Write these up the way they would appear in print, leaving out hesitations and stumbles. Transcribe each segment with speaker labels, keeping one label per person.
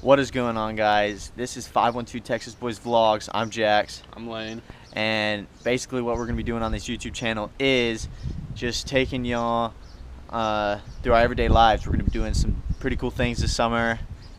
Speaker 1: What is going on, guys? This is 512 Texas Boys Vlogs. I'm Jax.
Speaker 2: I'm Lane.
Speaker 1: And basically what we're going to be doing on this YouTube channel is just taking y'all through our everyday lives. We're going to be doing some pretty cool things this summer,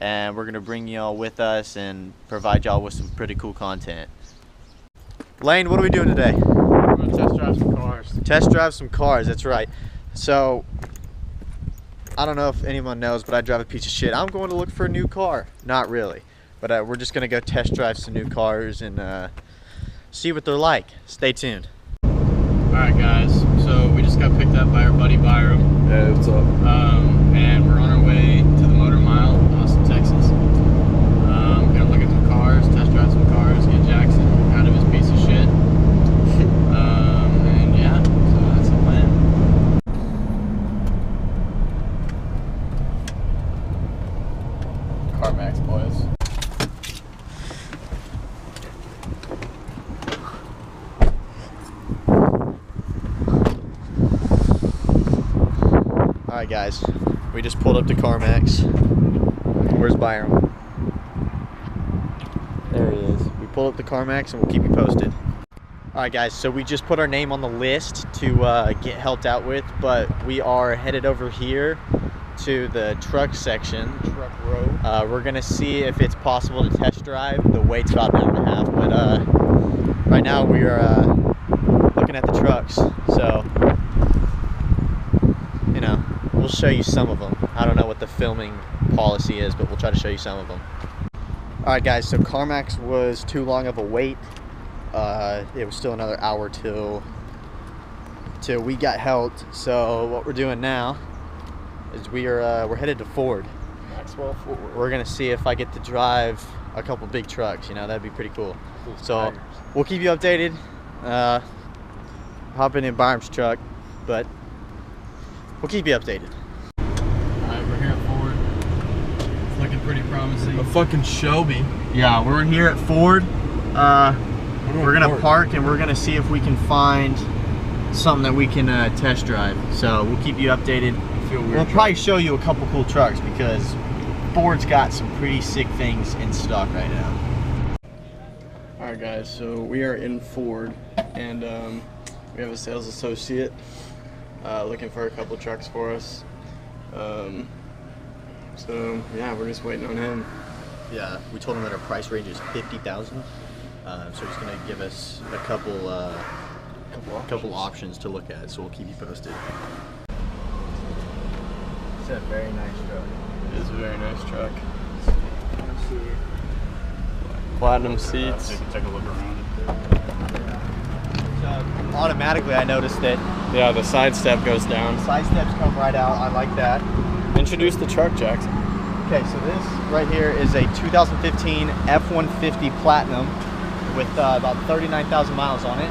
Speaker 1: and we're going to bring y'all with us and provide y'all with some pretty cool content. Lane, what are we doing today?
Speaker 2: We're going to test drive some cars.
Speaker 1: Test drive some cars, that's right. So, I don't know if anyone knows, but I drive a piece of shit. I'm going to look for a new car. Not really. But we're just going to go test drive some new cars and see what they're like. Stay tuned.
Speaker 2: Alright guys, so we just got picked up by our buddy Byram.
Speaker 3: Hey, what's up?
Speaker 2: And we're on our way to the Motor Mile, Austin, Texas. Gonna look at some cars, test drive some cars, get Jackson out of his piece of shit. And yeah, so that's the plan. CarMax boys.
Speaker 1: Alright guys, we just pulled up to CarMax. Where's Byram? There he is. We pulled up to CarMax and we'll keep you posted. Alright guys, so we just put our name on the list to get helped out with, but we are headed over here to the truck section.
Speaker 2: Truck row.
Speaker 1: We're gonna see if it's possible to test drive. The wait's about an hour and a half, but right now we are looking at the trucks, so you know, we'll show you some of them. I don't know what the filming policy is, but we'll try to show you some of them. Alright guys, so CarMax was too long of a wait. It was still another hour till we got helped. So what we're doing now is we're headed to Ford.
Speaker 2: Maxwell Ford.
Speaker 1: We're gonna see if I get to drive a couple big trucks. You know, that'd be pretty cool. So we'll keep you updated. Hopping in Byram's truck, but we'll keep you updated.
Speaker 2: Alright, we're here at Ford. It's looking pretty promising.
Speaker 3: A fucking Shelby.
Speaker 1: Yeah, we're here at Ford. We're gonna park and we're gonna see if we can find something that we can test drive. So we'll keep you updated. We'll probably show you a couple cool trucks because Ford's got some pretty sick things in stock right now.
Speaker 2: Alright guys, so we are in Ford and we have a sales associate looking for a couple trucks for us. So yeah, we're just waiting on him.
Speaker 1: Yeah, we told him that our price range is $50,000. So he's gonna give us a couple options to look at. So we'll keep you posted. It's a very nice truck.
Speaker 2: It is a very nice truck. Platinum seats.
Speaker 3: Take a look around it.
Speaker 1: Automatically, I noticed that
Speaker 2: Yeah, the side step goes down.
Speaker 1: side steps come right out. I like that.
Speaker 2: Introduce the truck, Jackson.
Speaker 1: Okay, so this right here is a 2015 F-150 Platinum with about 39,000 miles on it.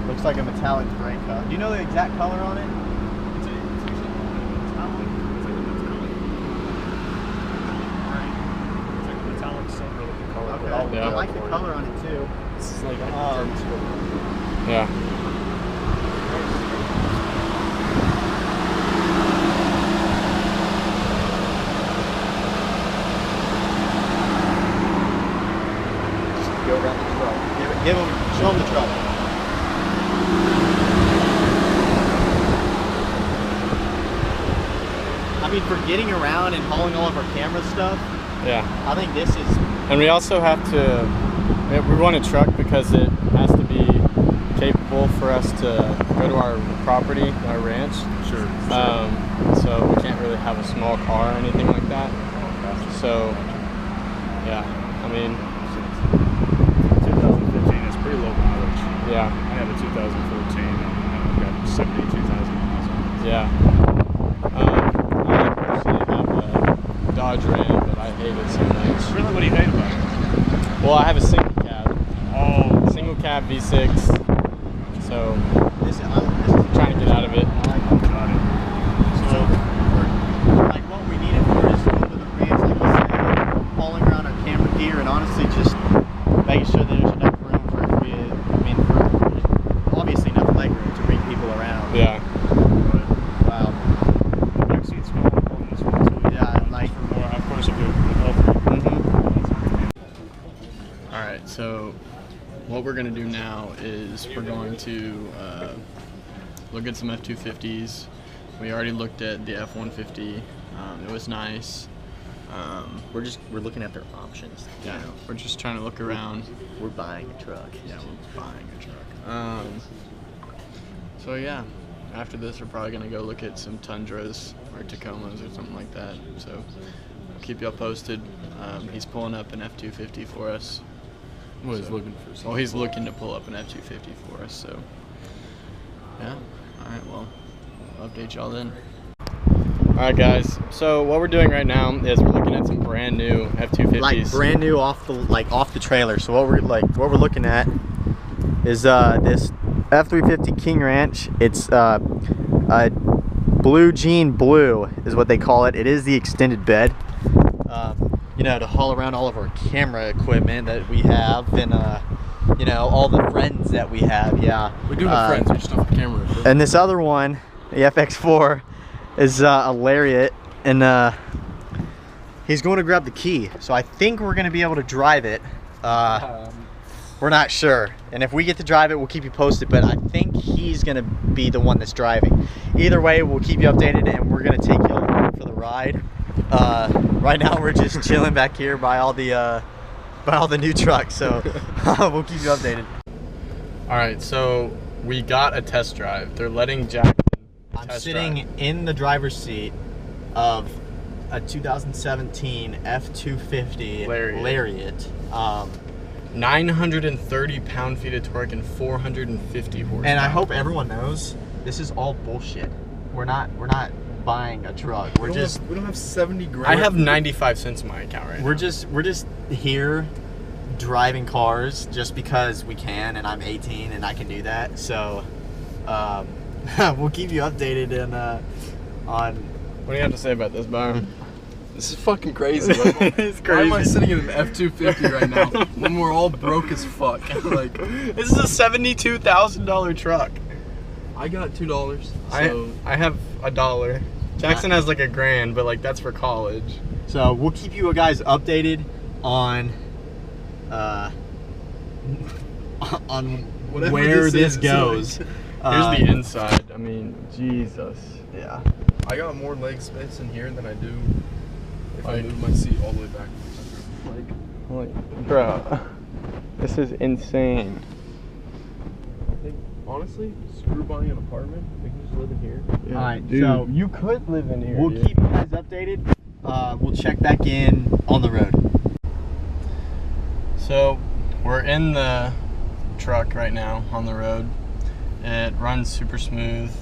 Speaker 1: It looks like a metallic gray color. Do you know the exact color on it? Okay.
Speaker 2: Yeah.
Speaker 1: I like the color on it too.
Speaker 2: It's like
Speaker 1: Yeah. Go around the truck. Show him the truck. I mean, for getting around and hauling all of our camera stuff,
Speaker 2: Yeah.
Speaker 1: I think this is.
Speaker 2: And we also have to, we want a truck because it has to be capable for us to go to our property, our ranch.
Speaker 3: Sure.
Speaker 2: So we can't really have a small car or anything like that. So, yeah, I mean,
Speaker 3: 2015 is pretty low mileage.
Speaker 2: yeah,
Speaker 3: I have a 2014 and I've got 72,000 miles on it.
Speaker 2: yeah. I personally have a Dodge Ram, but I hate it so much.
Speaker 3: Really, what do you hate about it?
Speaker 2: Well, I have a single cab.
Speaker 3: Oh,
Speaker 2: Single cab V6, so
Speaker 1: This is
Speaker 2: trying to get out of it.
Speaker 1: I like it.
Speaker 3: got it.
Speaker 1: So, like what we need it for is to go to the ranch, like you said, hauling around our camera gear, and honestly just making sure that there's enough room for obviously enough leg room to bring people around.
Speaker 2: Yeah.
Speaker 3: But
Speaker 1: Wow.
Speaker 3: the back seat's going on this one too.
Speaker 2: so what we're gonna do now is we're going to look at some F-250s. We already looked at the F-150. It was nice.
Speaker 1: We're looking at their options.
Speaker 2: Yeah, we're just trying to look around.
Speaker 1: We're buying a truck.
Speaker 2: Yeah, we're buying a truck. So yeah, after this we're probably gonna go look at some Tundras or Tacomas or something like that. So we'll keep y'all posted. He's pulling up an F-250 for us.
Speaker 3: Well, he's looking for something.
Speaker 2: Well, he's looking to pull up an F-250 for us. So yeah. All right. Well, I'll update y'all then. Alright guys, so what we're doing right now is we're looking at some brand new F-250s.
Speaker 1: Like brand new off the trailer. So what we're looking at is this F-350 King Ranch. It's a Blue Jean Blue is what they call it. It is the extended bed. You know, to haul around all of our camera equipment that we have and you know, all the friends that we have. Yeah.
Speaker 3: We do have friends, we just don't have camera.
Speaker 1: And this other one, the FX4, is a Lariat, and he's going to grab the key. So I think we're going to be able to drive it. We're not sure. And if we get to drive it, we'll keep you posted, but I think he's going to be the one that's driving. Either way, we'll keep you updated, and we're going to take you for the ride. Right now, we're just chilling back here by all the new trucks, so we'll keep you updated.
Speaker 2: All right, so we got a test drive. They're letting Jack
Speaker 1: I'm sitting in the driver's seat of a 2017 F-250 Lariat.
Speaker 2: 930 pound-feet of torque and 450 horsepower.
Speaker 1: And I hope everyone knows this is all bullshit. We're not buying a truck. We don't have 70 grand.
Speaker 2: I have 95 cents in my account right now.
Speaker 1: We're just here driving cars just because we can, and I'm 18 and I can do that. So we'll keep you updated on.
Speaker 2: What do you have to say about this, Byron?
Speaker 3: This is fucking crazy.
Speaker 2: It's crazy.
Speaker 3: Why am I sitting in an F-250 right now when we're all broke as fuck? Like,
Speaker 2: this is a $72,000 truck.
Speaker 3: I got $2.
Speaker 2: So I have $1. Jackson has like $1,000, but like that's for college.
Speaker 1: So we'll keep you guys updated on where this goes.
Speaker 2: Here's the inside. I mean, Jesus.
Speaker 1: Yeah.
Speaker 3: I got more leg space in here than I do if I move my seat all the way back.
Speaker 2: Like, bro, this is insane.
Speaker 3: I think, honestly, screw buying an apartment. We can just live in here.
Speaker 1: Yeah. All right,
Speaker 2: dude,
Speaker 1: so
Speaker 2: you could live in here.
Speaker 1: We'll keep you guys updated. We'll check back in on the road.
Speaker 2: So we're in the truck right now on the road. It runs super smooth.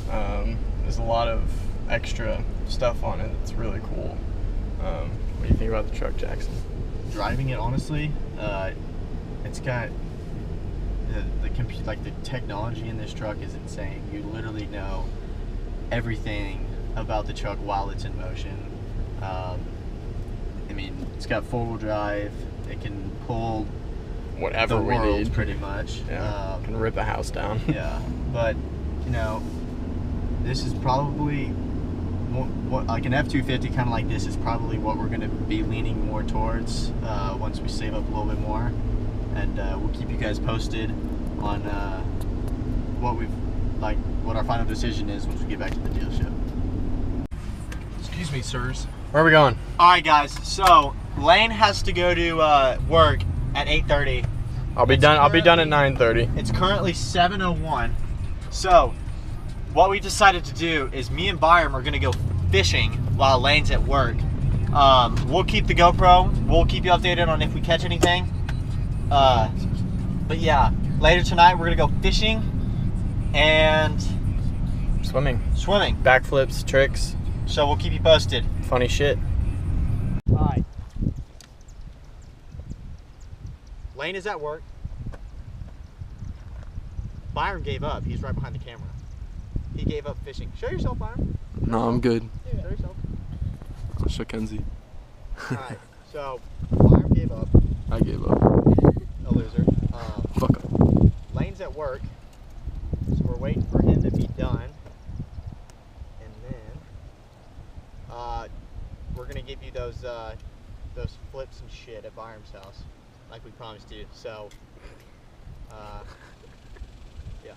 Speaker 2: There's a lot of extra stuff on it. It's really cool. What do you think about the truck, Jackson?
Speaker 1: Driving it, honestly, it's got the technology in this truck is insane. You literally know everything about the truck while it's in motion. I mean, it's got four-wheel drive. It can pull
Speaker 2: whatever
Speaker 1: the
Speaker 2: we
Speaker 1: world,
Speaker 2: need,
Speaker 1: pretty much.
Speaker 2: Yeah, can rip a house down.
Speaker 1: Yeah, but you know, this is probably what like an F-250 kind of like this is probably what we're going to be leaning more towards once we save up a little bit more, and we'll keep you guys posted on what our final decision is once we get back to the dealership.
Speaker 3: Excuse me, sirs.
Speaker 2: Where are we going?
Speaker 1: All right, guys. So Lane has to go to work at 8:30.
Speaker 2: I'll be done at 9:30.
Speaker 1: It's currently 7:01. So what we decided to do is me and Byram are gonna go fishing while Lane's at work. We'll keep the GoPro. We'll keep you updated on if we catch anything. But yeah, later tonight we're gonna go fishing and
Speaker 2: Swimming. Backflips, tricks.
Speaker 1: So we'll keep you posted.
Speaker 2: Funny shit.
Speaker 1: Alright. Lane is at work. Byron gave up. He's right behind the camera. He gave up fishing. Show yourself, Byron.
Speaker 3: No, I'm good.
Speaker 1: Show yourself.
Speaker 3: I'll show Kenzie.
Speaker 1: Alright, so Byron gave up.
Speaker 3: I gave up.
Speaker 1: A loser.
Speaker 3: Fuck up.
Speaker 1: Lane's at work. So we're waiting for him to be done. And then we're gonna give you those flips and shit at Byron's house. like we promised you. So, yeah.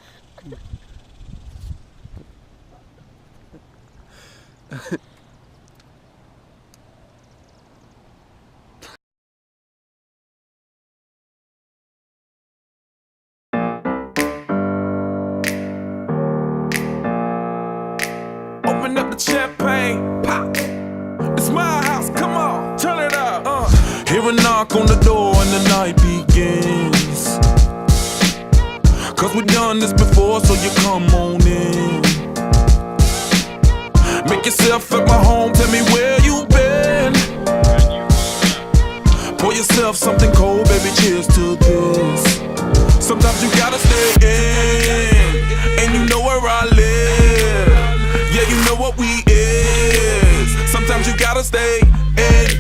Speaker 4: Open up the champagne, pop. It's my house, come on, turn it up. Hear a knock on the door and the night begins. Cause we've done this before, so you come on in. Make yourself at my home, tell me where you been. Pour yourself something cold, baby, cheers to this. Sometimes you gotta stay in, and you know where I live. Yeah, you know what we is. Sometimes you gotta stay in.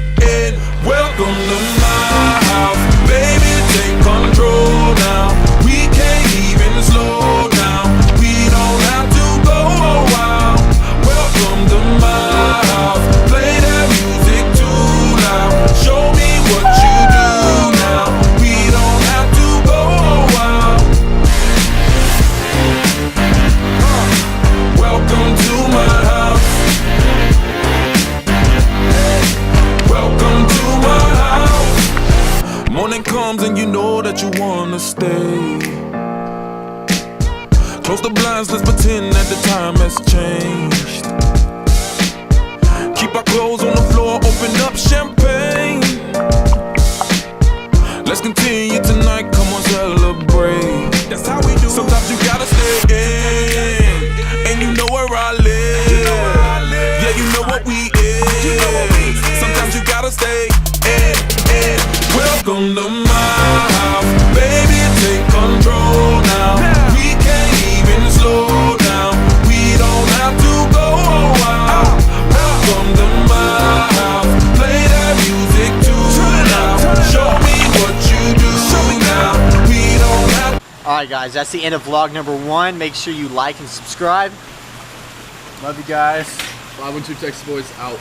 Speaker 4: Welcome to my house, baby, take control now. We can't even slow down. We don't have to go a while. Welcome to my house, play that music too loud. Show me what you do now. We don't have to go a while. Welcome to my house. Welcome to my house. Morning comes and you know that you wanna stay. Close the blinds, let's pretend that the time has changed. Keep our clothes on the floor, open up champagne. Let's continue tonight, come on, celebrate. That's how we do. Sometimes you gotta stay in, and you know where I live. Yeah, you know what we is. Sometimes you gotta stay in. Welcome to my house, baby, take control now. We can't even slow down. We don't have to go a while. Welcome to my house, play that music too loud. Show me what you do now. We don't have.
Speaker 1: Alright guys, that's the end of vlog number 1. Make sure you like and subscribe.
Speaker 3: Love you guys. 512 Texas Boys out.